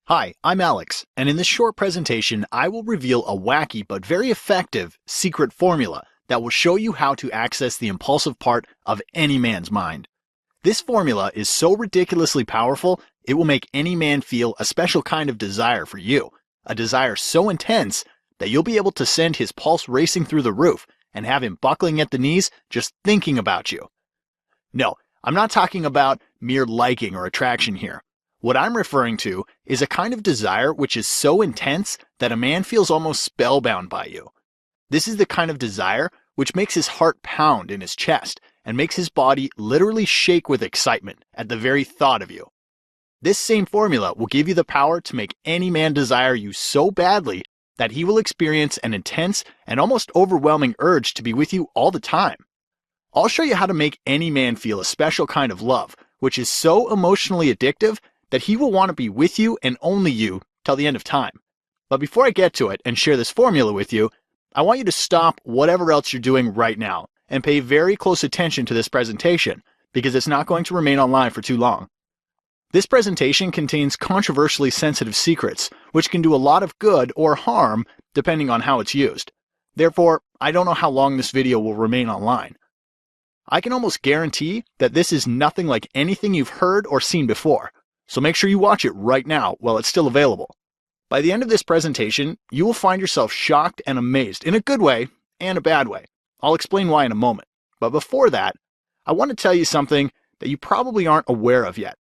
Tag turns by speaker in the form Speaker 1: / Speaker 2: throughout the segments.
Speaker 1: Hi, I'm Alex, and in this short presentation, I will reveal a wacky but very effective secret formula that will show you how to access the impulsive part of any man's mind. This formula is so ridiculously powerful, it will make any man feel a special kind of desire for you, a desire so intense that you'll be able to send his pulse racing through the roof and have him buckling at the knees just thinking about you. No, I'm not talking about mere liking or attraction here. What I'm referring to is a kind of desire which is so intense that a man feels almost spellbound by you. This is the kind of desire which makes his heart pound in his chest and makes his body literally shake with excitement at the very thought of you. This same formula will give you the power to make any man desire you so badly that he will experience an intense and almost overwhelming urge to be with you all the time. I'll show you how to make any man feel a special kind of love, which is so emotionally addictive that he will want to be with you and only you till the end of time. But before I get to it and share this formula with you, I want you to stop whatever else you're doing right now and pay very close attention to this presentation because it's not going to remain online for too long. This presentation contains controversially sensitive secrets, which can do a lot of good or harm depending on how it's used. Therefore, I don't know how long this video will remain online. I can almost guarantee that this is nothing like anything you've heard or seen before. So make sure you watch it right now while it's still available. By the end of this presentation, you will find yourself shocked and amazed in a good way and a bad way. I'll explain why in a moment. But before that, I want to tell you something that you probably aren't aware of yet.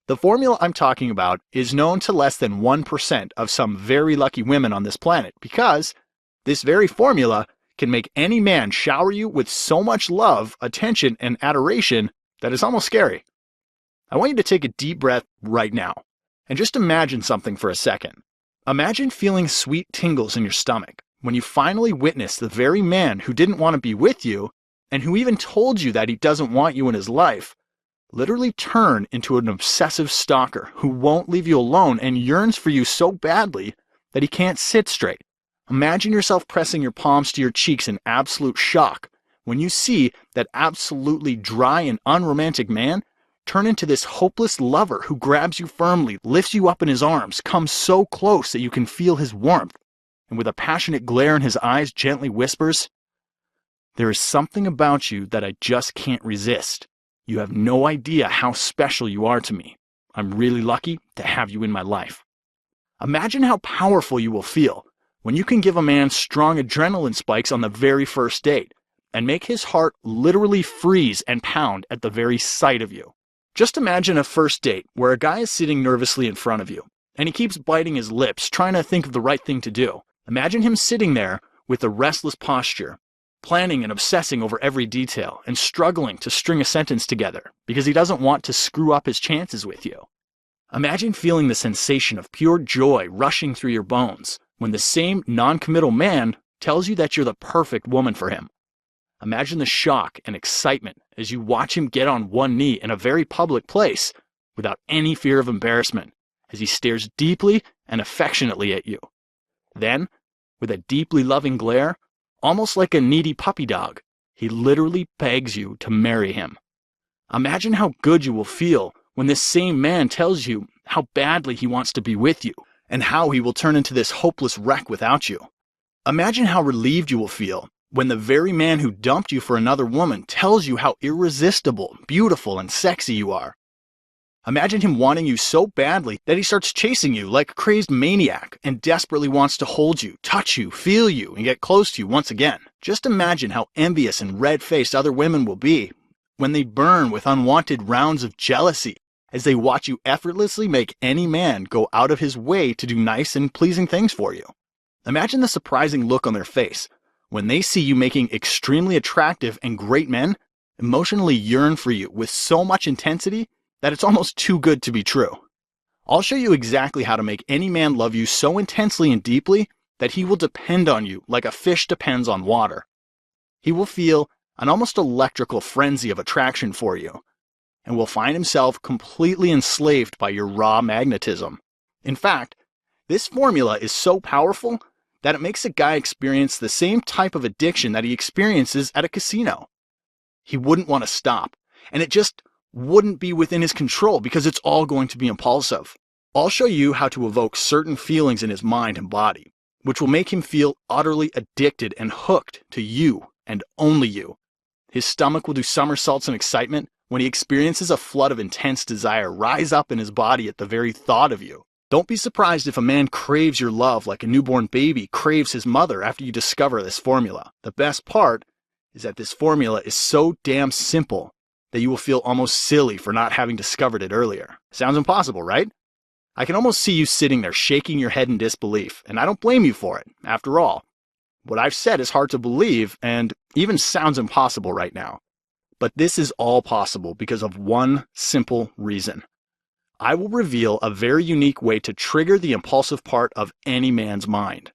Speaker 1: The formula I'm talking about is known to less than 1% of some very lucky women on this planet because this very formula can make any man shower you with so much love, attention, and adoration that it's almost scary. I want you to take a deep breath right now and just imagine something for a second. Imagine feeling sweet tingles in your stomach when you finally witness the very man who didn't want to be with you and who even told you that he doesn't want you in his life literally turn into an obsessive stalker who won't leave you alone and yearns for you so badly that he can't sit straight. Imagine yourself pressing your palms to your cheeks in absolute shock when you see that absolutely dry and unromantic man turn into this hopeless lover who grabs you firmly, lifts you up in his arms, comes so close that you can feel his warmth, and with a passionate glare in his eyes gently whispers, "There is something about you that I just can't resist. You have no idea how special you are to me. I'm really lucky to have you in my life." Imagine how powerful you will feel when you can give a man strong adrenaline spikes on the very first date and make his heart literally freeze and pound at the very sight of you. Just imagine a first date where a guy is sitting nervously in front of you, and he keeps biting his lips, trying to think of the right thing to do. Imagine him sitting there with a restless posture, planning and obsessing over every detail, and struggling to string a sentence together because he doesn't want to screw up his chances with you. Imagine feeling the sensation of pure joy rushing through your bones when the same non-committal man tells you that you're the perfect woman for him. Imagine the shock and excitement as you watch him get on one knee in a very public place without any fear of embarrassment as he stares deeply and affectionately at you. Then, with a deeply loving glare, almost like a needy puppy dog, he literally begs you to marry him. Imagine how good you will feel when this same man tells you how badly he wants to be with you and how he will turn into this hopeless wreck without you. Imagine how relieved you will feel when the very man who dumped you for another woman tells you how irresistible, beautiful, and sexy you are. Imagine him wanting you so badly that he starts chasing you like a crazed maniac and desperately wants to hold you, touch you, feel you, and get close to you once again. Just imagine how envious and red-faced other women will be when they burn with unwanted rounds of jealousy as they watch you effortlessly make any man go out of his way to do nice and pleasing things for you. Imagine the surprising look on their face when they see you making extremely attractive and great men emotionally yearn for you with so much intensity that it's almost too good to be true. I'll show you exactly how to make any man love you so intensely and deeply that he will depend on you like a fish depends on water. He will feel an almost electrical frenzy of attraction for you and will find himself completely enslaved by your raw magnetism. In fact, this formula is so powerful that it makes a guy experience the same type of addiction that he experiences at a casino. He wouldn't want to stop, and it just wouldn't be within his control because it's all going to be impulsive. I'll show you how to evoke certain feelings in his mind and body, which will make him feel utterly addicted and hooked to you and only you. His stomach will do somersaults in excitement when he experiences a flood of intense desire rise up in his body at the very thought of you. Don't be surprised if a man craves your love like a newborn baby craves his mother after you discover this formula. The best part is that this formula is so damn simple that you will feel almost silly for not having discovered it earlier. Sounds impossible, right? I can almost see you sitting there shaking your head in disbelief, and I don't blame you for it. After all, what I've said is hard to believe and even sounds impossible right now. But this is all possible because of one simple reason. I will reveal a very unique way to trigger the impulsive part of any man's mind.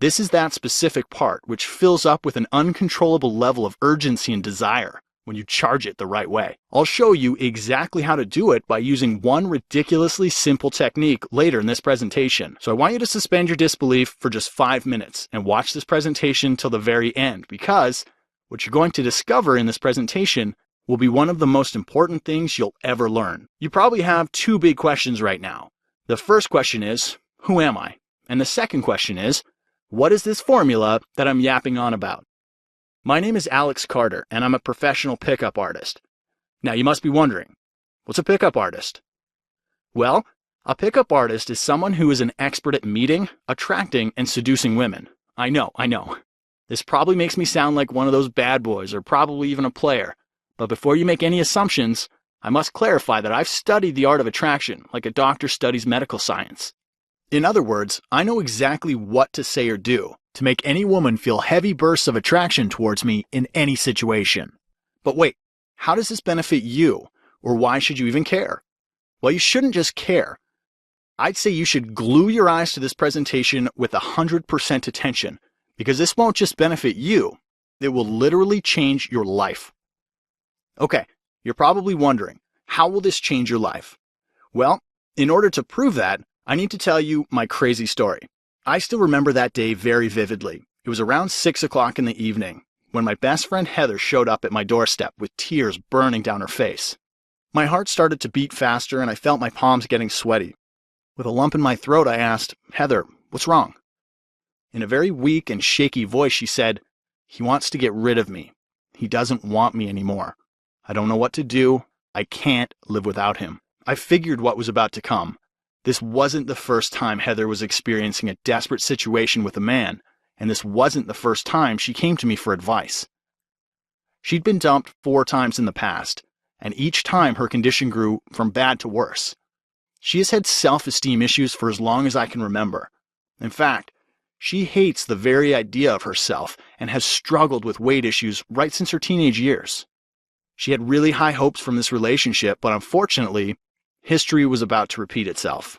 Speaker 1: This is that specific part which fills up with an uncontrollable level of urgency and desire when you charge it the right way. I'll show you exactly how to do it by using one ridiculously simple technique later in this presentation. So I want you to suspend your disbelief for just 5 minutes and watch this presentation till the very end, because what you're going to discover in this presentation will be one of the most important things you'll ever learn. You probably have two big questions right now. The first question is, who am I? And the second question is, what is this formula that I'm yapping on about? My name is Alex Carter, and I'm a professional pickup artist. Now you must be wondering, what's a pickup artist? Well, a pickup artist is someone who is an expert at meeting, attracting, and seducing women. I know. This probably makes me sound like one of those bad boys, or probably even a player. But before you make any assumptions, I must clarify that I've studied the art of attraction like a doctor studies medical science. In other words, I know exactly what to say or do to make any woman feel heavy bursts of attraction towards me in any situation. But wait, how does this benefit you? Or why should you even care? Well, you shouldn't just care. I'd say you should glue your eyes to this presentation with 100% attention, because this won't just benefit you, it will literally change your life. Okay, you're probably wondering, how will this change your life? Well, in order to prove that, I need to tell you my crazy story. I still remember that day very vividly. It was around 6 o'clock in the evening when my best friend Heather showed up at my doorstep with tears burning down her face. My heart started to beat faster and I felt my palms getting sweaty. With a lump in my throat, I asked, "Heather, what's wrong?" In a very weak and shaky voice, she said, "He wants to get rid of me. He doesn't want me anymore. I don't know what to do. I can't live without him." I figured what was about to come. This wasn't the first time Heather was experiencing a desperate situation with a man, and this wasn't the first time she came to me for advice. She'd been dumped 4 times in the past, and each time her condition grew from bad to worse. She has had self-esteem issues for as long as I can remember. In fact, she hates the very idea of herself and has struggled with weight issues right since her teenage years. She had really high hopes from this relationship, but unfortunately, history was about to repeat itself.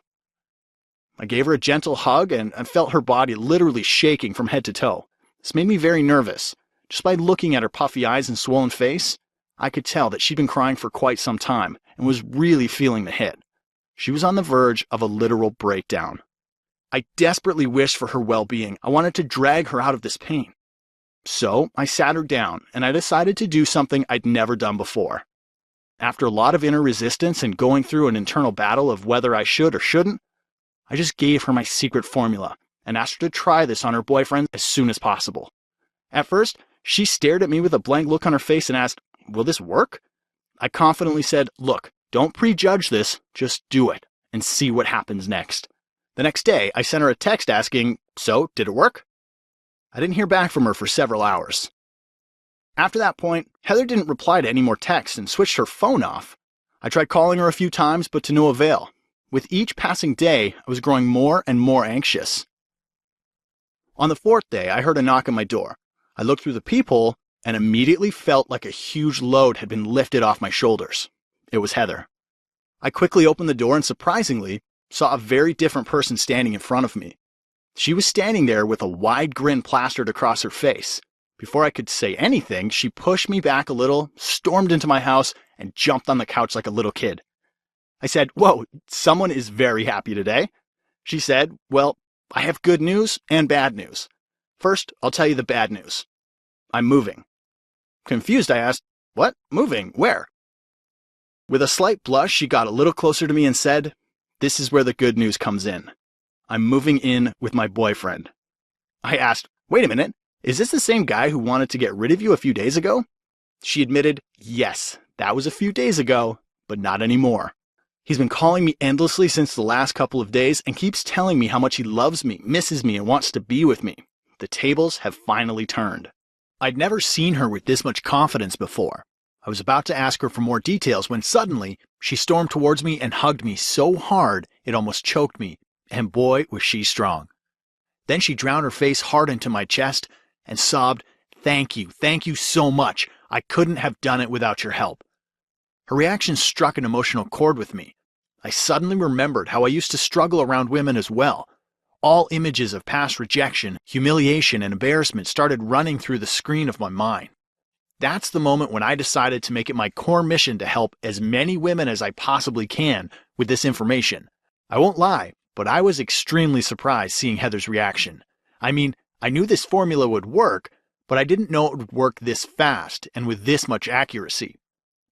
Speaker 1: I gave her a gentle hug and I felt her body literally shaking from head to toe. This made me very nervous. Just by looking at her puffy eyes and swollen face, I could tell that she'd been crying for quite some time and was really feeling the hit. She was on the verge of a literal breakdown. I desperately wished for her well-being. I wanted to drag her out of this pain. So I sat her down and I decided to do something I'd never done before. After a lot of inner resistance and going through an internal battle of whether I should or shouldn't, I just gave her my secret formula and asked her to try this on her boyfriend as soon as possible. At first, she stared at me with a blank look on her face and asked, "Will this work?" I confidently said, "Look, don't prejudge this, just do it and see what happens next." The next day, I sent her a text asking, "So, did it work?" I didn't hear back from her for several hours. After that point, Heather didn't reply to any more texts and switched her phone off. I tried calling her a few times, but to no avail. With each passing day, I was growing more and more anxious. On the 4th day, I heard a knock on my door. I looked through the peephole and immediately felt like a huge load had been lifted off my shoulders. It was Heather. I quickly opened the door and surprisingly saw a very different person standing in front of me. She was standing there with a wide grin plastered across her face. Before I could say anything, she pushed me back a little, stormed into my house, and jumped on the couch like a little kid. I said, "Whoa, someone is very happy today." She said, "Well, I have good news and bad news. First, I'll tell you the bad news. I'm moving." Confused, I asked, "What? Moving? Where?" With a slight blush, she got a little closer to me and said, This is where the good news comes in. I'm moving in with my boyfriend. I asked, wait a minute, is this the same guy who wanted to get rid of you a few days ago? She admitted, yes, that was a few days ago, but not anymore. He's been calling me endlessly since the last couple of days and keeps telling me how much he loves me, misses me, and wants to be with me. The tables have finally turned. I'd never seen her with this much confidence before. I was about to ask her for more details when suddenly she stormed towards me and hugged me so hard it almost choked me, and boy was she strong. Then she drowned her face hard into my chest and sobbed, thank you so much. I couldn't have done it without your help. Her reaction struck an emotional chord with me. I suddenly remembered how I used to struggle around women as well. All images of past rejection, humiliation, and embarrassment started running through the screen of my mind. That's the moment when I decided to make it my core mission to help as many women as I possibly can with this information. I won't lie, but I was extremely surprised seeing Heather's reaction. I mean, I knew this formula would work, but I didn't know it would work this fast and with this much accuracy.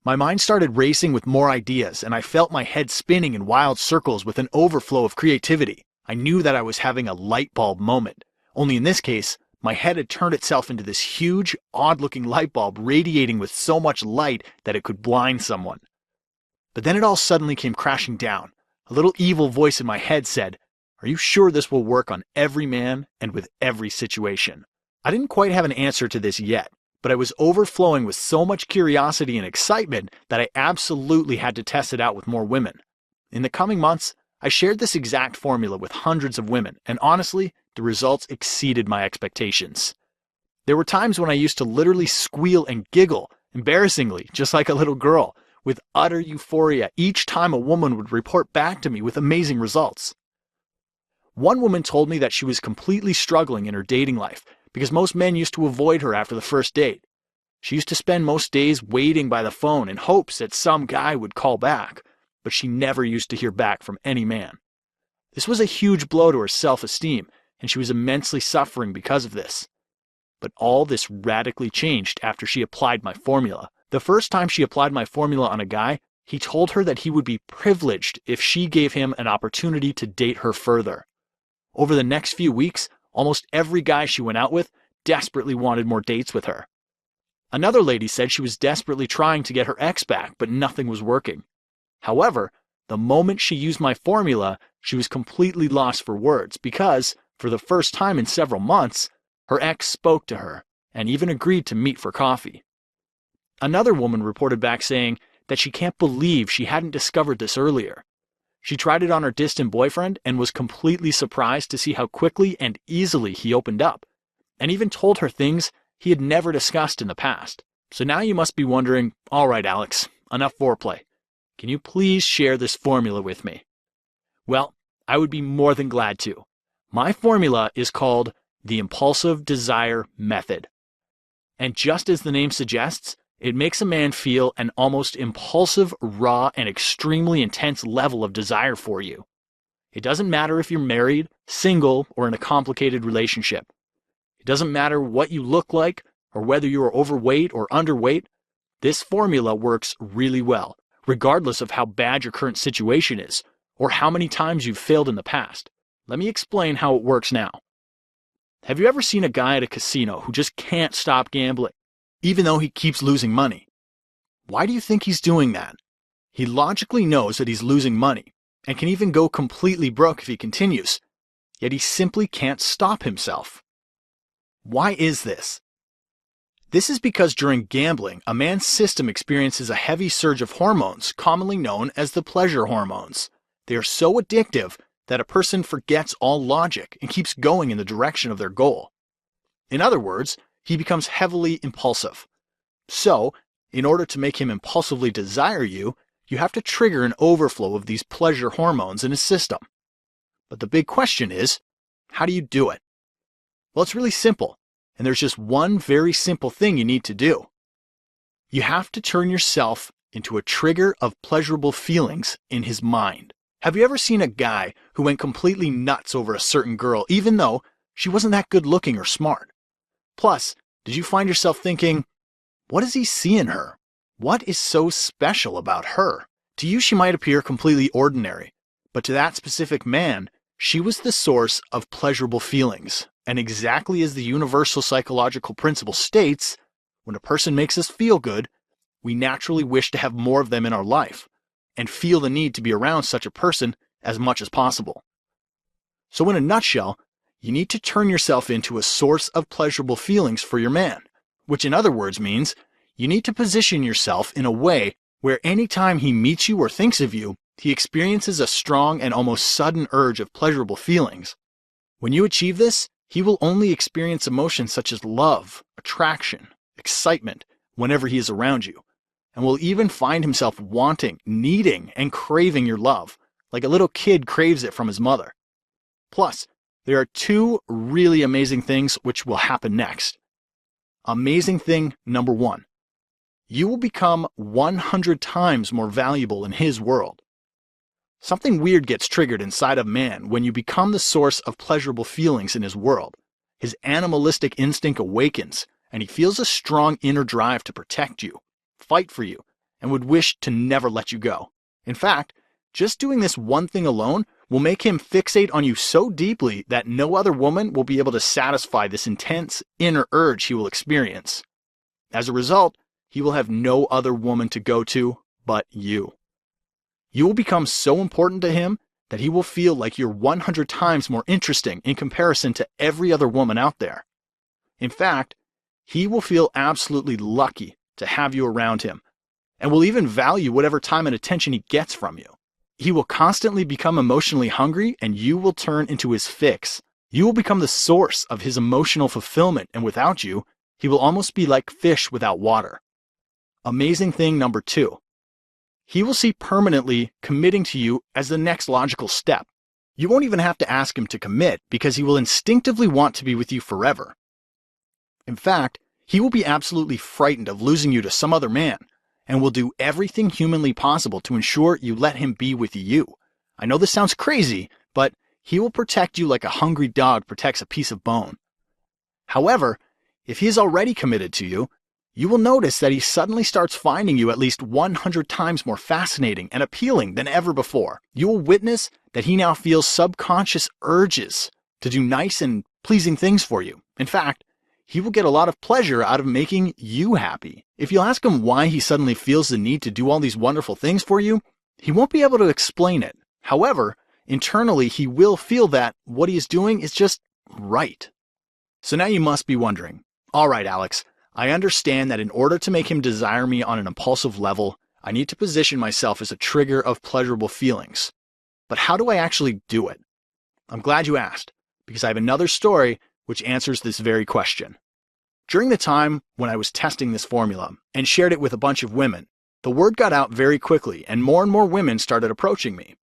Speaker 1: My mind started racing with more ideas, and I felt my head spinning in wild circles with an overflow of creativity. I knew that I was having a light bulb moment, only in this case, my head had turned itself into this huge, odd-looking light bulb radiating with so much light that it could blind someone. But then it all suddenly came crashing down. A little evil voice in my head said, "Are you sure this will work on every man and with every situation?" I didn't quite have an answer to this yet, but I was overflowing with so much curiosity and excitement that I absolutely had to test it out with more women. In the coming months, I shared this exact formula with hundreds of women, and honestly, the results exceeded my expectations. There were times when I used to literally squeal and giggle, embarrassingly, just like a little girl, with utter euphoria each time a woman would report back to me with amazing results. One woman told me that she was completely struggling in her dating life because most men used to avoid her after the first date. She used to spend most days waiting by the phone in hopes that some guy would call back, but she never used to hear back from any man. This was a huge blow to her self-esteem, and she was immensely suffering because of this. But all this radically changed after she applied my formula. The first time she applied my formula on a guy, he told her that he would be privileged if she gave him an opportunity to date her further. Over the next few weeks, almost every guy she went out with desperately wanted more dates with her. Another lady said she was desperately trying to get her ex back, but nothing was working. However, the moment she used my formula, she was completely lost for words because, for the first time in several months, her ex spoke to her and even agreed to meet for coffee. Another woman reported back saying that she can't believe she hadn't discovered this earlier. She tried it on her distant boyfriend and was completely surprised to see how quickly and easily he opened up, and even told her things he had never discussed in the past. So now you must be wondering, all right, Alex, enough foreplay. Can you please share this formula with me? Well, I would be more than glad to. My formula is called the Impulsive Desire Method. And just as the name suggests, it makes a man feel an almost impulsive, raw, and extremely intense level of desire for you. It doesn't matter if you're married, single, or in a complicated relationship. It doesn't matter what you look like or whether you are overweight or underweight. This formula works really well, regardless of how bad your current situation is or how many times you've failed in the past. Let me explain how it works now. Have you ever seen a guy at a casino who just can't stop gambling, even though he keeps losing money? Why do you think he's doing that? He logically knows that he's losing money and can even go completely broke if he continues, yet he simply can't stop himself. Why is this? This is because during gambling, a man's system experiences a heavy surge of hormones, commonly known as the pleasure hormones. They are so addictive that a person forgets all logic and keeps going in the direction of their goal. In other words, he becomes heavily impulsive. So, in order to make him impulsively desire you, you have to trigger an overflow of these pleasure hormones in his system. But the big question is, how do you do it? Well, it's really simple, and there's just one very simple thing you need to do. You have to turn yourself into a trigger of pleasurable feelings in his mind. Have you ever seen a guy who went completely nuts over a certain girl, even though she wasn't that good looking or smart? Plus, did you find yourself thinking, what does he see in her? What is so special about her? To you, she might appear completely ordinary, But to that specific man, she was the source of pleasurable feelings. And exactly as the universal psychological principle states, when a person makes us feel good, we naturally wish to have more of them in our life and feel the need to be around such a person as much as possible. So in a nutshell, you need to turn yourself into a source of pleasurable feelings for your man, which in other words means you need to position yourself in a way where any time he meets you or thinks of you, he experiences a strong and almost sudden urge of pleasurable feelings. When you achieve this, he will only experience emotions such as love, attraction, excitement whenever he is around you, and will even find himself wanting, needing, and craving your love, like a little kid craves it from his mother. Plus, there are two really amazing things which will happen next. Amazing thing number one, you will become 100 times more valuable in his world. Something weird gets triggered inside of man when you become the source of pleasurable feelings in his world. His animalistic instinct awakens, and he feels a strong inner drive to protect you, fight for you, and would wish to never let you go. In fact, just doing this one thing alone will make him fixate on you so deeply that no other woman will be able to satisfy this intense inner urge he will experience. As a result, he will have no other woman to go to but you. You will become so important to him that he will feel like you're 100 times more interesting in comparison to every other woman out there. In fact, he will feel absolutely lucky to have you around him, and will even value whatever time and attention he gets from you. He will constantly become emotionally hungry, and you will turn into his fix. You will become the source of his emotional fulfillment, and without you, he will almost be like fish without water. Amazing thing number two. He will see permanently committing to you as the next logical step. You won't even have to ask him to commit because he will instinctively want to be with you forever. In fact, he will be absolutely frightened of losing you to some other man and will do everything humanly possible to ensure you let him be with you. I know this sounds crazy, but he will protect you like a hungry dog protects a piece of bone. However, if he is already committed to you, you will notice that he suddenly starts finding you at least 100 times more fascinating and appealing than ever before. You will witness that he now feels subconscious urges to do nice and pleasing things for you. In fact, he will get a lot of pleasure out of making you happy. If you ask him why he suddenly feels the need to do all these wonderful things for you, he won't be able to explain it. However, internally he will feel that what he is doing is just right. So now you must be wondering, all right, Alex, I understand that in order to make him desire me on an impulsive level, I need to position myself as a trigger of pleasurable feelings. But how do I actually do it? I'm glad you asked, because I have another story which answers this very question. During the time when I was testing this formula and shared it with a bunch of women, the word got out very quickly and more women started approaching me.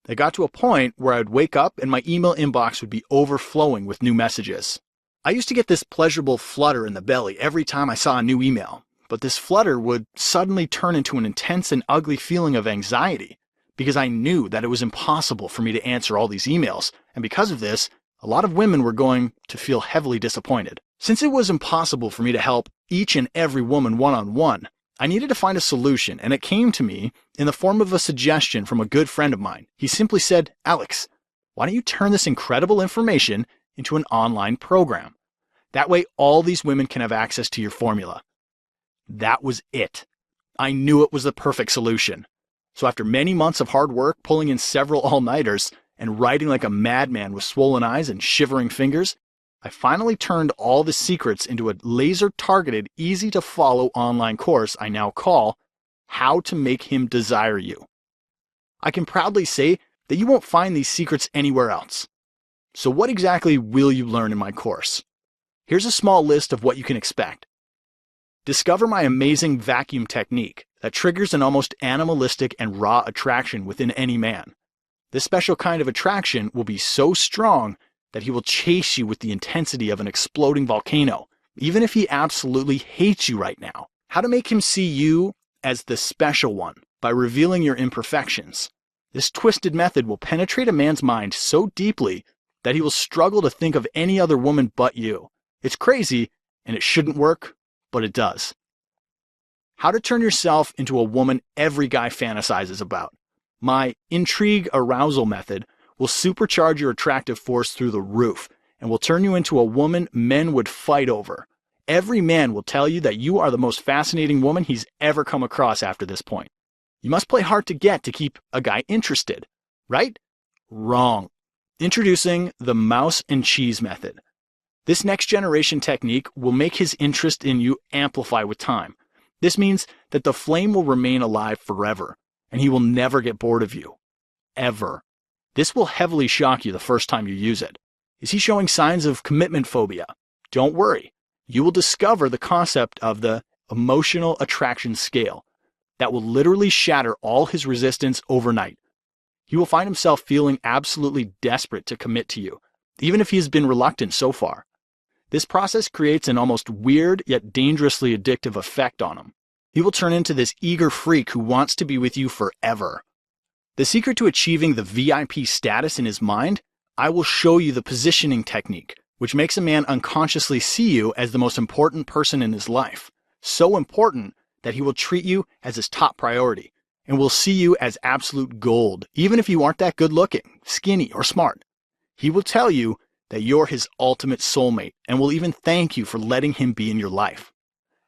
Speaker 1: It got to a point where I would wake up and my email inbox would be overflowing with new messages. I used to get this pleasurable flutter in the belly every time I saw a new email, but this flutter would suddenly turn into an intense and ugly feeling of anxiety because I knew that it was impossible for me to answer all these emails, and because of this, a lot of women were going to feel heavily disappointed. Since it was impossible for me to help each and every woman one-on-one, I needed to find a solution, and it came to me in the form of a suggestion from a good friend of mine. He simply said, Alex, why don't you turn this incredible information into an online program? That way all these women can have access to your formula. That was it. I knew it was the perfect solution. So after many months of hard work, pulling in several all-nighters, and writing like a madman with swollen eyes and shivering fingers, I finally turned all the secrets into a laser-targeted, easy-to-follow online course I now call How to Make Him Desire You. I can proudly say that you won't find these secrets anywhere else. So what exactly will you learn in my course? Here's a small list of what you can expect. Discover my amazing vacuum technique that triggers an almost animalistic and raw attraction within any man. This special kind of attraction will be so strong that he will chase you with the intensity of an exploding volcano, even if he absolutely hates you right now. How to make him see you as the special one by revealing your imperfections. This twisted method will penetrate a man's mind so deeply that he will struggle to think of any other woman but you. It's crazy, and it shouldn't work, but it does. How to turn yourself into a woman every guy fantasizes about. My intrigue arousal method will supercharge your attractive force through the roof and will turn you into a woman men would fight over. Every man will tell you that you are the most fascinating woman he's ever come across after this point. You must play hard to get to keep a guy interested, right? Wrong. Introducing the mouse and cheese method. This next generation technique will make his interest in you amplify with time. This means that the flame will remain alive forever, and he will never get bored of you. Ever. This will heavily shock you the first time you use it. Is he showing signs of commitment phobia? Don't worry. You will discover the concept of the emotional attraction scale that will literally shatter all his resistance overnight. He will find himself feeling absolutely desperate to commit to you, even if he has been reluctant so far. This process creates an almost weird yet dangerously addictive effect on him. He will turn into this eager freak who wants to be with you forever. The secret to achieving the VIP status in his mind, I will show you the positioning technique, which makes a man unconsciously see you as the most important person in his life. So important that he will treat you as his top priority and will see you as absolute gold, even if you aren't that good looking, skinny, or smart. He will tell you that you're his ultimate soulmate and will even thank you for letting him be in your life.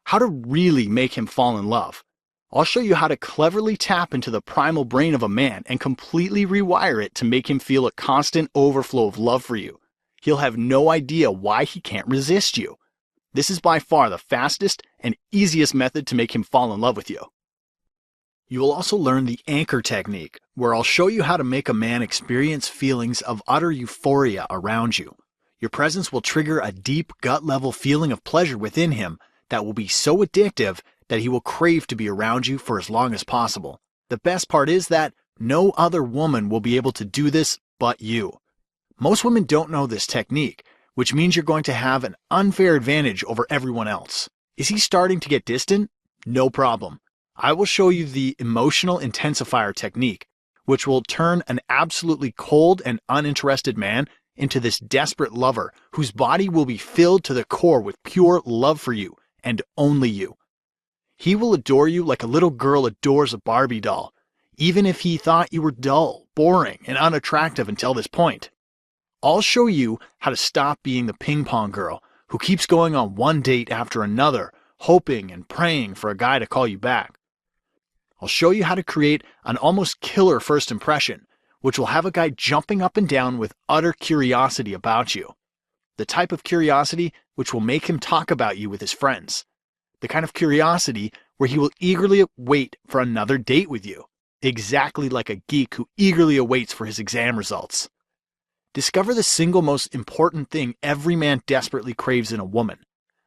Speaker 1: How to really make him fall in love. I'll show you how to cleverly tap into the primal brain of a man and completely rewire it to make him feel a constant overflow of love for you. He'll have no idea why he can't resist you. This is by far the fastest and easiest method to make him fall in love with you. You will also learn the anchor technique, where I'll show you how to make a man experience feelings of utter euphoria around you. Your presence will trigger a deep gut-level feeling of pleasure within him that will be so addictive that he will crave to be around you for as long as possible. The best part is that no other woman will be able to do this but you. Most women don't know this technique, which means you're going to have an unfair advantage over everyone else. Is he starting to get distant? No problem. I will show you the emotional intensifier technique, which will turn an absolutely cold and uninterested man into this desperate lover whose body will be filled to the core with pure love for you and only you. He will adore you like a little girl adores a Barbie doll, even if he thought you were dull, boring, and unattractive until this point. I'll show you how to stop being the ping pong girl who keeps going on one date after another, hoping and praying for a guy to call you back. I'll show you how to create an almost killer first impression, which will have a guy jumping up and down with utter curiosity about you. The type of curiosity which will make him talk about you with his friends. The kind of curiosity where he will eagerly wait for another date with you, exactly like a geek who eagerly awaits for his exam results. Discover the single most important thing every man desperately craves in a woman.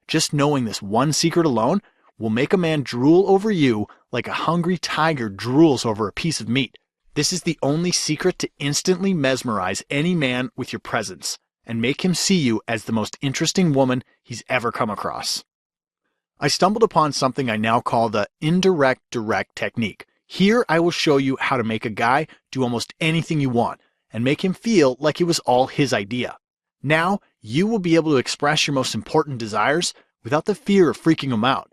Speaker 1: Just knowing this one secret alone will make a man drool over you like a hungry tiger drools over a piece of meat. This is the only secret to instantly mesmerize any man with your presence and make him see you as the most interesting woman he's ever come across. I stumbled upon something I now call the indirect direct technique. Here I will show you how to make a guy do almost anything you want and make him feel like it was all his idea. Now you will be able to express your most important desires without the fear of freaking him out.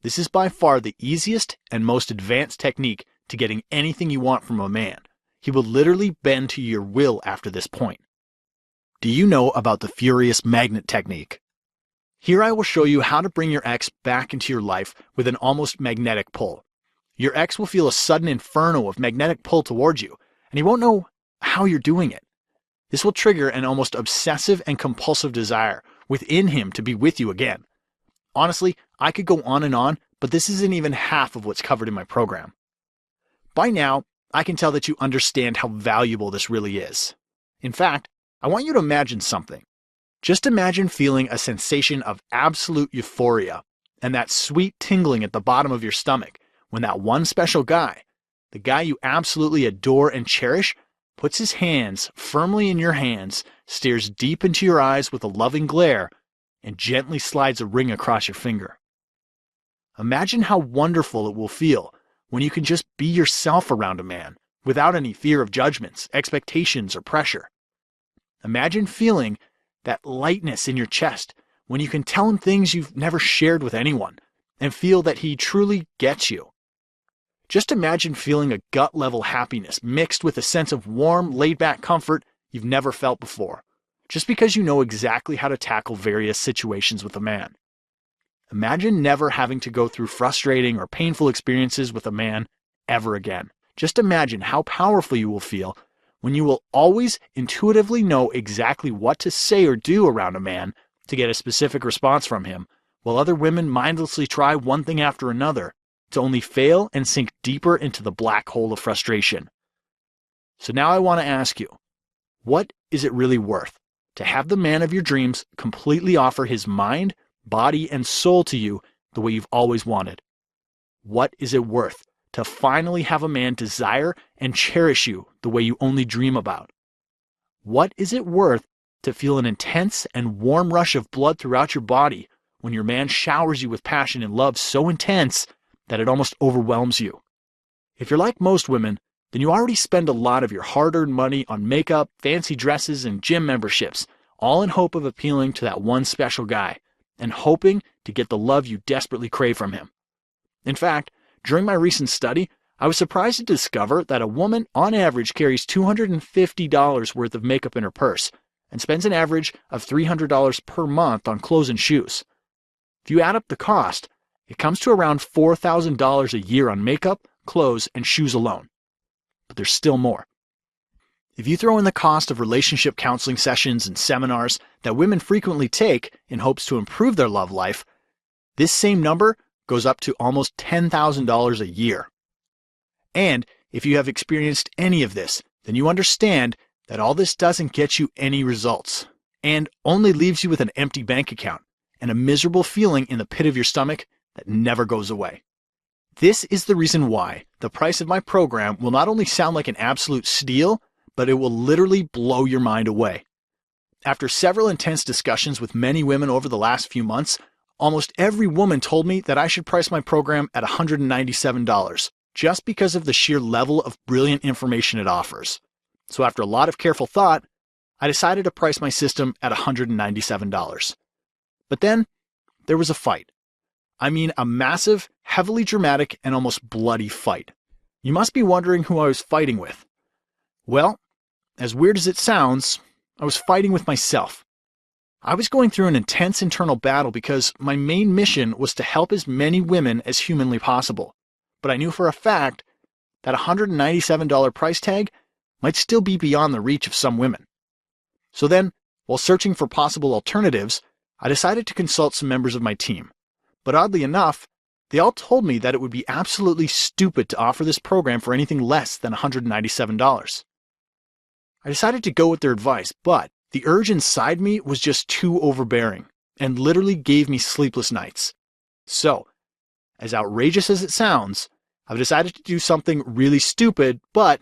Speaker 1: This is by far the easiest and most advanced technique to getting anything you want from a man. He will literally bend to your will after this point. Do you know about the furious magnet technique? Here I will show you how to bring your ex back into your life with an almost magnetic pull. Your ex will feel a sudden inferno of magnetic pull towards you, and he won't know how you're doing it. This will trigger an almost obsessive and compulsive desire within him to be with you again. Honestly, I could go on and on, but this isn't even half of what's covered in my program. By now, I can tell that you understand how valuable this really is. In fact, I want you to imagine something. Just imagine feeling a sensation of absolute euphoria and that sweet tingling at the bottom of your stomach when that one special guy, the guy you absolutely adore and cherish, puts his hands firmly in your hands, stares deep into your eyes with a loving glare, and gently slides a ring across your finger. Imagine how wonderful it will feel when you can just be yourself around a man without any fear of judgments, expectations, or pressure. Imagine feeling that lightness in your chest when you can tell him things you've never shared with anyone and feel that he truly gets you. Just imagine feeling a gut-level happiness mixed with a sense of warm, laid-back comfort you've never felt before, just because you know exactly how to tackle various situations with a man. Imagine never having to go through frustrating or painful experiences with a man ever again. Just imagine how powerful you will feel when you will always intuitively know exactly what to say or do around a man to get a specific response from him, while other women mindlessly try one thing after another to only fail and sink deeper into the black hole of frustration. So now I want to ask you, what is it really worth to have the man of your dreams completely offer his mind, body, and soul to you the way you've always wanted? What is it worth to finally have a man desire and cherish you the way you only dream about? What is it worth to feel an intense and warm rush of blood throughout your body when your man showers you with passion and love so intense that it almost overwhelms you? If you're like most women, then you already spend a lot of your hard-earned money on makeup, fancy dresses, and gym memberships, all in hope of appealing to that one special guy, and hoping to get the love you desperately crave from him. In fact, during my recent study, I was surprised to discover that a woman on average carries $250 worth of makeup in her purse and spends an average of $300 per month on clothes and shoes. If you add up the cost, it comes to around $4,000 a year on makeup, clothes, and shoes alone. But there's still more. If you throw in the cost of relationship counseling sessions and seminars that women frequently take in hopes to improve their love life, this same number goes up to almost $10,000 a year. And if you have experienced any of this, then you understand that all this doesn't get you any results and only leaves you with an empty bank account and a miserable feeling in the pit of your stomach that never goes away. This is the reason why the price of my program will not only sound like an absolute steal, but it will literally blow your mind away. After several intense discussions with many women over the last few months, almost every woman told me that I should price my program at $197, just because of the sheer level of brilliant information it offers. So after a lot of careful thought, I decided to price my system at $197. But then there was a fight. I mean, a massive, heavily dramatic, and almost bloody fight. You must be wondering who I was fighting with. Well, as weird as it sounds, I was fighting with myself. I was going through an intense internal battle because my main mission was to help as many women as humanly possible. But I knew for a fact that a $197 price tag might still be beyond the reach of some women. So then, while searching for possible alternatives, I decided to consult some members of my team. But oddly enough, they all told me that it would be absolutely stupid to offer this program for anything less than $197. I decided to go with their advice, but the urge inside me was just too overbearing and literally gave me sleepless nights. So, as outrageous as it sounds, I've decided to do something really stupid, but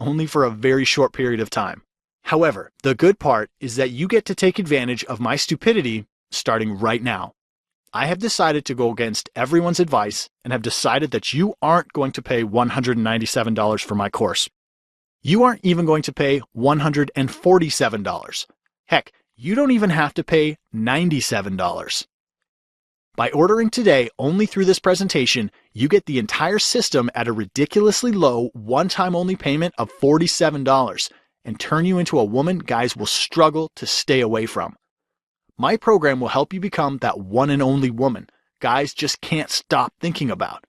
Speaker 1: only for a very short period of time. However, the good part is that you get to take advantage of my stupidity starting right now. I have decided to go against everyone's advice and have decided that you aren't going to pay $197 for my course. You aren't even going to pay $147. Heck, you don't even have to pay $97. By ordering today only through this presentation, you get the entire system at a ridiculously low one-time only payment of $47 and turn you into a woman guys will struggle to stay away from. My program will help you become that one and only woman guys just can't stop thinking about.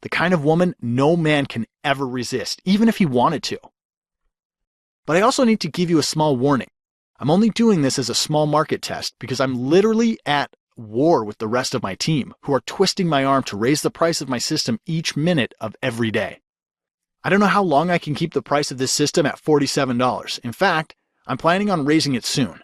Speaker 1: The kind of woman no man can ever resist, even if he wanted to. But I also need to give you a small warning. I'm only doing this as a small market test because I'm literally at war with the rest of my team who are twisting my arm to raise the price of my system each minute of every day. I don't know how long I can keep the price of this system at $47. In fact, I'm planning on raising it soon.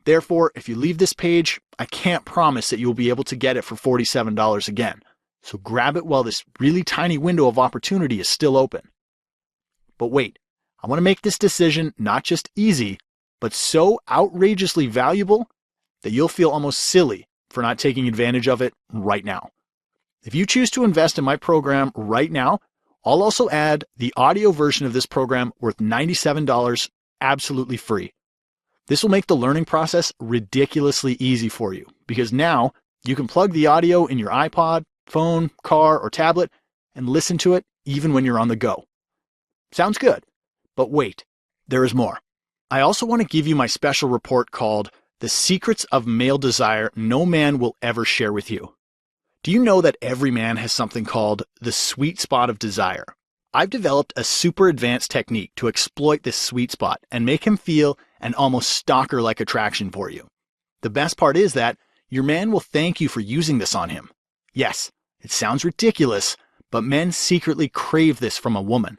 Speaker 1: Therefore, if you leave this page, I can't promise that you will be able to get it for $47 again. So grab it while this really tiny window of opportunity is still open. But wait, I want to make this decision not just easy, but so outrageously valuable that you'll feel almost silly for not taking advantage of it right now. If you choose to invest in my program right now, I'll also add the audio version of this program worth $97 absolutely free. This will make the learning process ridiculously easy for you because now you can plug the audio in your iPod, phone, car, or tablet and listen to it even when you're on the go. Sounds good, but wait, there is more. I also want to give you my special report called The Secrets of Male Desire No Man Will Ever Share With You. Do you know that every man has something called the sweet spot of desire? I've developed a super advanced technique to exploit this sweet spot and make him feel an almost stalker-like attraction for you. The best part is that your man will thank you for using this on him. Yes, it sounds ridiculous, but men secretly crave this from a woman.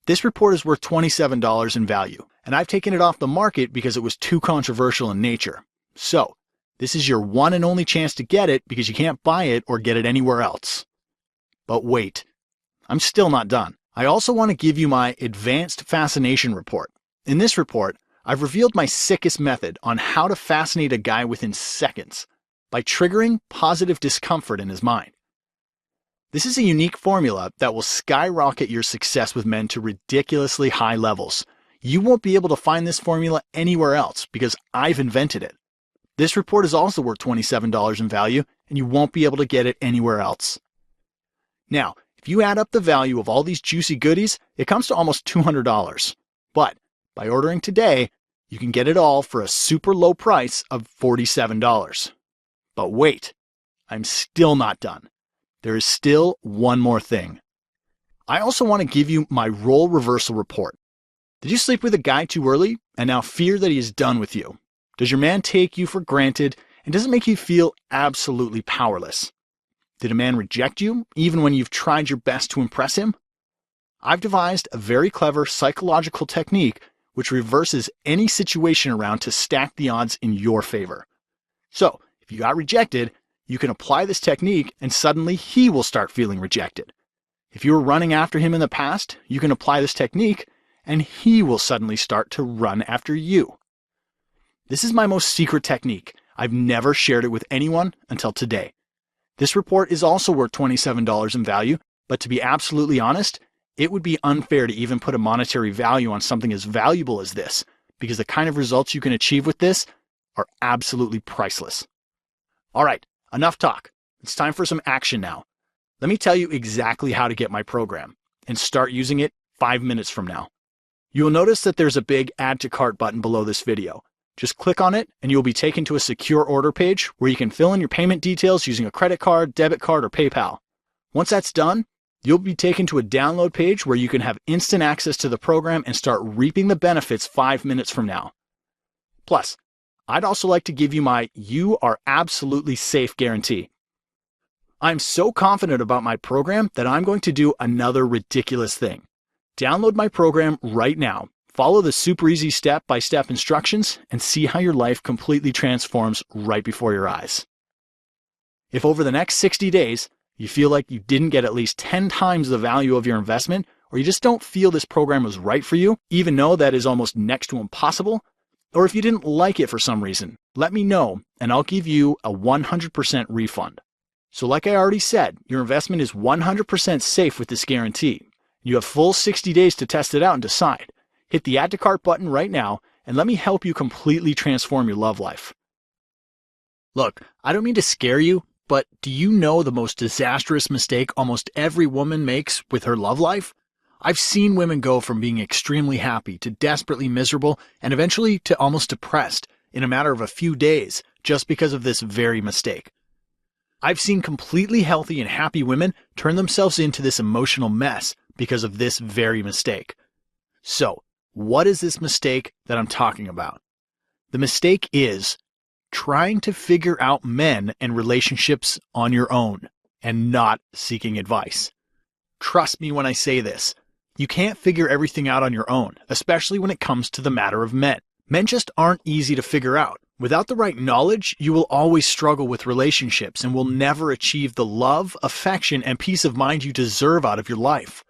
Speaker 1: This report is worth $27 in value, and I've taken it off the market because it was too controversial in nature. So, this is your one and only chance to get it because you can't buy it or get it anywhere else. But wait, I'm still not done. I also want to give you my Advanced Fascination Report. In this report, I've revealed my sickest method on how to fascinate a guy within seconds by triggering positive discomfort in his mind. This is a unique formula that will skyrocket your success with men to ridiculously high levels. You won't be able to find this formula anywhere else because I've invented it. This report is also worth $27 in value, and you won't be able to get it anywhere else. Now, if you add up the value of all these juicy goodies, it comes to almost $200. But by ordering today, you can get it all for a super low price of $47. But wait, I'm still not done. There is still one more thing. I also want to give you my role reversal report. Did you sleep with a guy too early and now fear that he is done with you? Does your man take you for granted and does it make you feel absolutely powerless? Did a man reject you even when you've tried your best to impress him? I've devised a very clever psychological technique which reverses any situation around to stack the odds in your favor. So, if you got rejected, you can apply this technique and suddenly he will start feeling rejected. If you were running after him in the past, you can apply this technique and he will suddenly start to run after you. This is my most secret technique. I've never shared it with anyone until today. This report is also worth $27 in value, but to be absolutely honest, it would be unfair to even put a monetary value on something as valuable as this, because the kind of results you can achieve with this are absolutely priceless. All right, enough talk. It's time for some action now. Let me tell you exactly how to get my program and start using it 5 minutes from now. You'll notice that there's a big Add to Cart button below this video. Just click on it and you'll be taken to a secure order page where you can fill in your payment details using a credit card, debit card, or PayPal. Once that's done, you'll be taken to a download page where you can have instant access to the program and start reaping the benefits 5 minutes from now. Plus, I'd also like to give you my "You Are Absolutely Safe" guarantee. I'm so confident about my program that I'm going to do another ridiculous thing. Download my program right now. Follow the super easy step-by-step instructions and see how your life completely transforms right before your eyes. If over the next 60 days, you feel like you didn't get at least 10 times the value of your investment, or you just don't feel this program was right for you, even though that is almost next to impossible, or if you didn't like it for some reason, let me know and I'll give you a 100% refund. So like I already said, your investment is 100% safe with this guarantee. You have full 60 days to test it out and decide. Hit the Add to Cart button right now and let me help you completely transform your love life. Look, I don't mean to scare you, but do you know the most disastrous mistake almost every woman makes with her love life? I've seen women go from being extremely happy to desperately miserable and eventually to almost depressed in a matter of a few days just because of this very mistake. I've seen completely healthy and happy women turn themselves into this emotional mess because of this very mistake. So, what is this mistake that I'm talking about? The mistake is trying to figure out men and relationships on your own and not seeking advice. Trust me when I say this. You can't figure everything out on your own, especially when it comes to the matter of men. Men just aren't easy to figure out. Without the right knowledge, you will always struggle with relationships and will never achieve the love, affection, and peace of mind you deserve out of your life.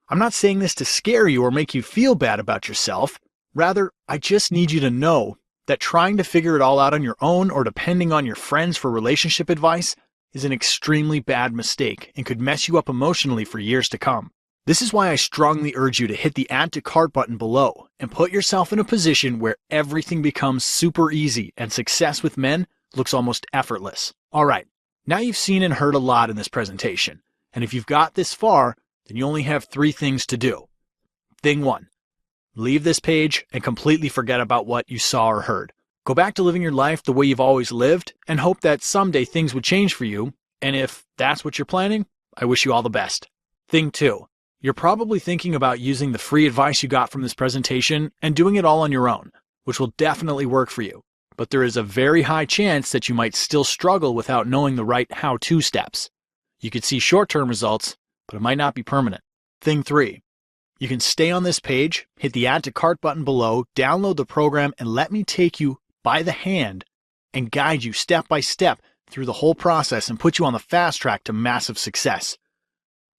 Speaker 1: I'm not saying this to scare you or make you feel bad about yourself. Rather, I just need you to know that trying to figure it all out on your own or depending on your friends for relationship advice is an extremely bad mistake and could mess you up emotionally for years to come. This is why I strongly urge you to hit the Add to Cart button below and put yourself in a position where everything becomes super easy and success with men looks almost effortless. Alright, now you've seen and heard a lot in this presentation, and if you've got this far, then you only have 3 things to do. Thing 1. Leave this page and completely forget about what you saw or heard. Go back to living your life the way you've always lived and hope that someday things would change for you. And if that's what you're planning, I wish you all the best. Thing 2. You're probably thinking about using the free advice you got from this presentation and doing it all on your own, which will definitely work for you. But there is a very high chance that you might still struggle without knowing the right how-to steps. You could see short-term results, but it might not be permanent. Thing 3. You can stay on this page, hit the Add to Cart button below, download the program, and let me take you by the hand and guide you step by step through the whole process and put you on the fast track to massive success.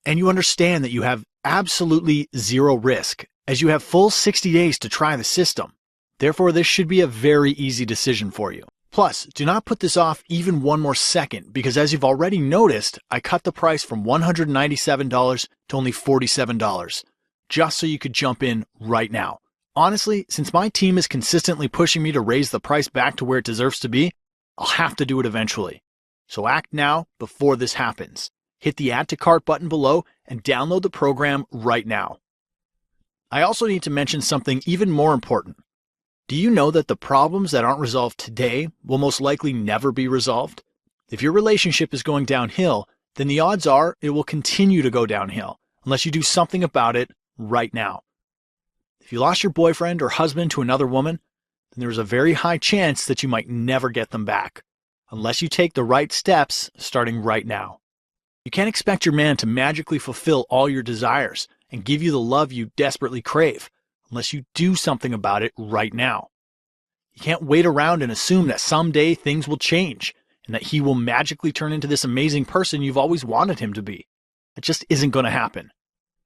Speaker 1: And you understand that you have absolutely zero risk, as you have full 60 days to try the system. Therefore, this should be a very easy decision for you. Plus, do not put this off even one more second, because as you've already noticed, I cut the price from $197 to only $47, just so you could jump in right now. Honestly, since my team is consistently pushing me to raise the price back to where it deserves to be, I'll have to do it eventually. So act now before this happens. Hit the Add to Cart button below and download the program right now. I also need to mention something even more important. Do you know that the problems that aren't resolved today will most likely never be resolved? If your relationship is going downhill, then the odds are it will continue to go downhill unless you do something about it right now. If you lost your boyfriend or husband to another woman, then there is a very high chance that you might never get them back, unless you take the right steps starting right now. You can't expect your man to magically fulfill all your desires and give you the love you desperately crave, unless you do something about it right now. You can't wait around and assume that someday things will change and that he will magically turn into this amazing person you've always wanted him to be. It just isn't going to happen.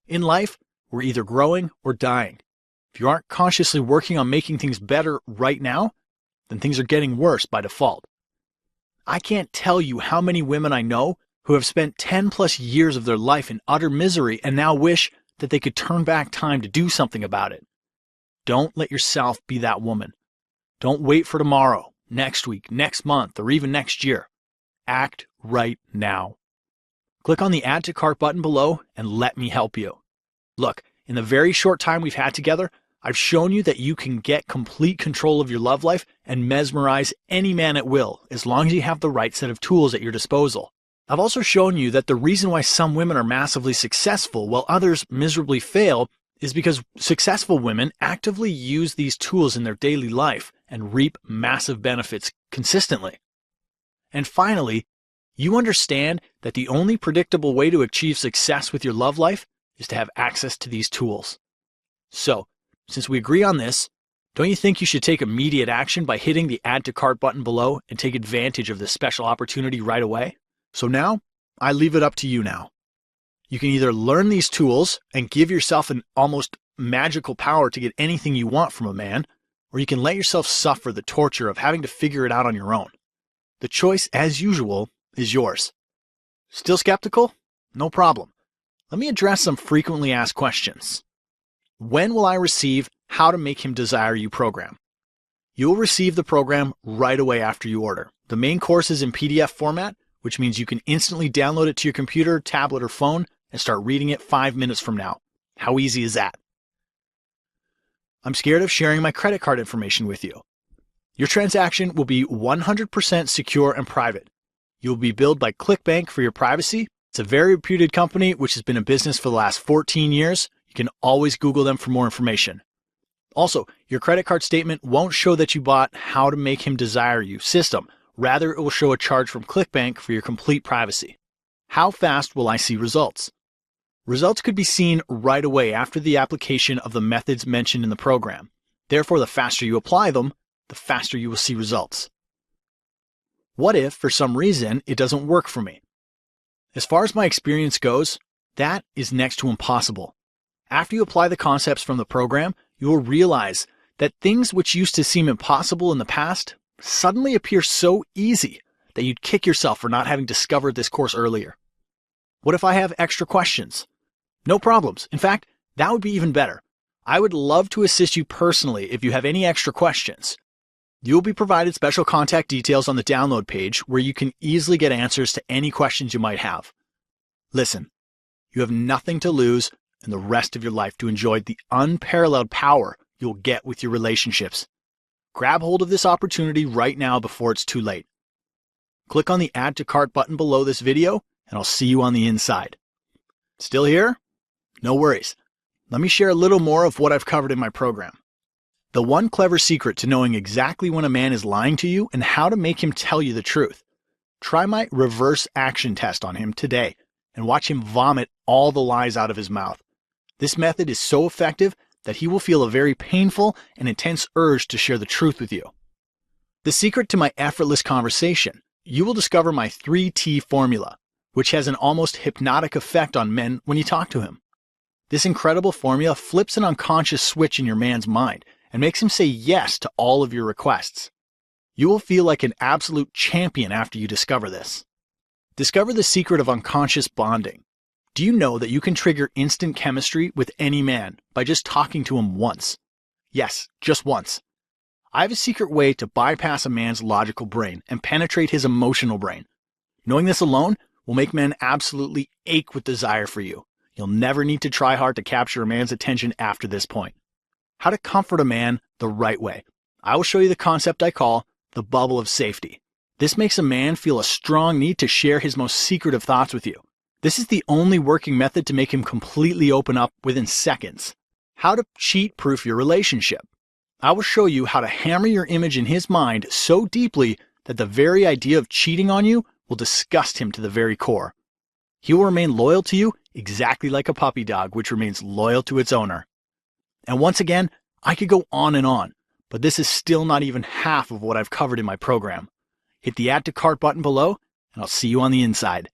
Speaker 1: In life, we're either growing or dying. If you aren't consciously working on making things better right now, then things are getting worse by default. I can't tell you how many women I know who have spent 10 plus years of their life in utter misery and now wish that they could turn back time to do something about it. Don't let yourself be that woman. Don't wait for tomorrow, next week, next month, or even next year. Act right now. Click on the Add to Cart button below and let me help you. Look, in the very short time we've had together, I've shown you that you can get complete control of your love life and mesmerize any man at will, as long as you have the right set of tools at your disposal. I've also shown you that the reason why some women are massively successful while others miserably fail is because successful women actively use these tools in their daily life and reap massive benefits consistently. And finally, you understand that the only predictable way to achieve success with your love life is to have access to these tools. So, since we agree on this, don't you think you should take immediate action by hitting the Add to Cart button below and take advantage of this special opportunity right away? So now, I leave it up to you now. You can either learn these tools and give yourself an almost magical power to get anything you want from a man, or you can let yourself suffer the torture of having to figure it out on your own. The choice, as usual, is yours. Still skeptical? No problem. Let me address some frequently asked questions. When will I receive How to Make Him Desire You program? You will receive the program right away after you order. The main course is in PDF format, which means you can instantly download it to your computer, tablet, or phone and start reading it 5 minutes from now. How easy is that? I'm scared of sharing my credit card information with you. Your transaction will be 100% secure and private. You will be billed by ClickBank for your privacy. It's a very reputed company which has been in business for the last 14 years. You can always Google them for more information. Also, your credit card statement won't show that you bought How to Make Him Desire You system. Rather, it will show a charge from ClickBank for your complete privacy. How fast will I see results? Results could be seen right away after the application of the methods mentioned in the program. Therefore, the faster you apply them, the faster you will see results. What if, for some reason, it doesn't work for me? As far as my experience goes, that is next to impossible. After you apply the concepts from the program, you will realize that things which used to seem impossible in the past suddenly appear so easy that you'd kick yourself for not having discovered this course earlier. What if I have extra questions? No problems. In fact, that would be even better. I would love to assist you personally if you have any extra questions. You will be provided special contact details on the download page where you can easily get answers to any questions you might have. Listen, You have nothing to lose and the rest of your life to enjoy the unparalleled power you'll get with your relationships. Grab hold of this opportunity right now before it's too late. Click on the Add to Cart button below this video, and I'll see you on the inside. Still here? No worries. Let me share a little more of what I've covered in my program. The one clever secret to knowing exactly when a man is lying to you and how to make him tell you the truth. Try my reverse action test on him today and watch him vomit all the lies out of his mouth. This method is so effective that he will feel a very painful and intense urge to share the truth with you. The secret to my effortless conversation. You will discover my 3T formula, which has an almost hypnotic effect on men when you talk to him. This incredible formula flips an unconscious switch in your man's mind and makes him say yes to all of your requests. You will feel like an absolute champion after you discover this. Discover the secret of unconscious bonding. Do you know that you can trigger instant chemistry with any man by just talking to him once? Yes, just once. I have a secret way to bypass a man's logical brain and penetrate his emotional brain. Knowing this alone will make men absolutely ache with desire for you. You'll never need to try hard to capture a man's attention after this point. How to comfort a man the right way. I will show you the concept I call the bubble of safety. This makes a man feel a strong need to share his most secretive thoughts with you. This is the only working method to make him completely open up within seconds. How to cheat-proof your relationship. I will show you how to hammer your image in his mind so deeply that the very idea of cheating on you will disgust him to the very core. He will remain loyal to you exactly like a puppy dog, which remains loyal to its owner. And once again, I could go on, but this is still not even half of what I've covered in my program. Hit the Add to Cart button below, and I'll see you on the inside.